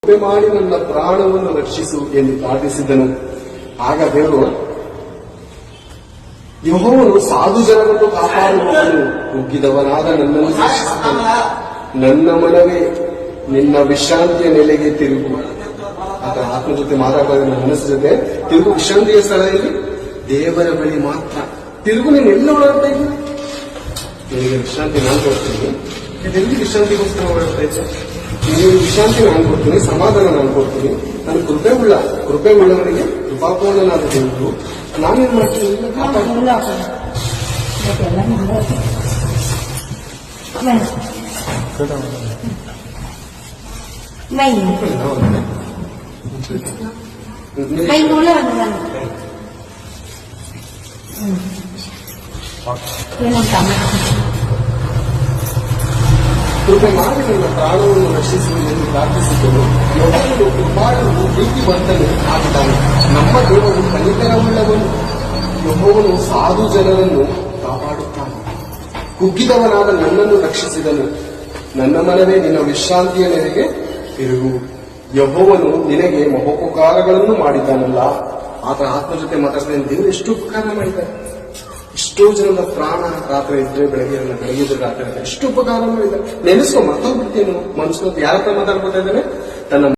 ಕೃಪೆ ಮಾಡಿ ನನ್ನ ಪ್ರಾಣವನ್ನು ರಕ್ಷಿಸು ಎಂದು ಪ್ರಾರ್ಥಿಸಿದನು. ಆಗ ದೇವರು ಯೆಹೋವನು ಸಾಧು ಜನರನ್ನು ಕಾಪಾಡುವವನು, ಕುಗ್ಗಿದವನಾದ ನನ್ನನ್ನು ರಕ್ಷಿಸಿದನು. ನನ್ನ ಮನವೇ ನಿನ್ನ ವಿಶ್ರಾಂತಿಯ ನೆಲೆಗೆ ತಿರುಗು. ಆತ ಆತ್ಮ ಜೊತೆ ಮಾತಾಡುವಾಗ ನನ್ನ ಮನಸ್ಸು ಜೊತೆ ತಿರುಗು. ವಿಶ್ರಾಂತಿಯ ಸ್ಥಳದಲ್ಲಿ ದೇವರ ಬಳಿ ಮಾತ್ರ ತಿರುಗು. ನೀನು ಎಲ್ಲ ಓಡಾಡ್ತಾ ಇದ್ದೀನಿ, ನಿನಗೆ ವಿಶ್ರಾಂತಿ ನಾನು ಕೊಡ್ತೀನಿ. ಇದೆಲ್ಲಿ ವಿಶ್ರಾಂತಿಗೋಸ್ಕರ ಓಡಾಡ್ತಾ ಇದ್ದೆ? ನೀವು ವಿಶ್ರಾಂತಿ ನಾನು ಕೊಡ್ತೀನಿ, ಸಮಾಧಾನ ನಾನು ಕೊಡ್ತೀನಿ. ನಾನು ಕೃಪೆ ಉಳ್ಳವರಿಗೆ ಕೃಪಾಪೂರ್ಣನಾದ ದೇವರು. ನಾನೇನ್ ಮಾಡ್ತೀನಿ? ಕೃಪೆ ಮಾಡಿ ನನ್ನ ಪ್ರಾಣವನ್ನು ರಕ್ಷಿಸು ಎಂದು ಪ್ರಾರ್ಥಿಸಿದ್ದನು. ಯೆಹೋವನು ಕೃಪಾಳುವು ಪ್ರೀತಿವಂತನು ಆಗಿದ್ದಾನೆ. ನಮ್ಮ ದೇವರು ಕನಿಕರವುಳ್ಳವನು. ಯೆಹೋವನು ಸಾಧು ಜನರನ್ನು ಕಾಪಾಡುತ್ತಾನೆ. ಕುಗ್ಗಿದವನಾದ ನನ್ನನ್ನು ರಕ್ಷಿಸಿದನು. ನನ್ನ ಮನವೇ ನಿನ್ನ ವಿಶ್ರಾಂತಿಯ ನೆಲೆಗೆ ತಿರುಗು. ಯೆಹೋವನು ನಿನಗೆ ಮಹೋಪಕಾರಗಳನ್ನು ಮಾಡಿದ್ದಾನಲ್ಲ. ಆತ ಆತ್ಮ ಜೊತೆ ಮಾತಾಡ್ತಾನೆ. ದೇವರು ಎಷ್ಟು ಉಪಕಾರ ಮಾಡಿದ್ದಾರೆ. ಎಷ್ಟೋ ಜನರ ಪ್ರಾಣ ರಾತ್ರಿ ಇದ್ರೆ ಬೆಳಗ್ಗೆ ರಾತ್ರಿ ಎಷ್ಟು ಉಪಕಾರ ಮಾಡಿದ್ದಾರೆ. ನೆನೆಸ್ಕೊ, ಮತ್ತೊಬ್ಬರ್ತೇನು ಮನುಷ್ಯ ಯಾರ ಹತ್ರ ಮಾತಾಡ್ಕೊತಾ ಇದ್ದಾನೆ? ತನ್ನ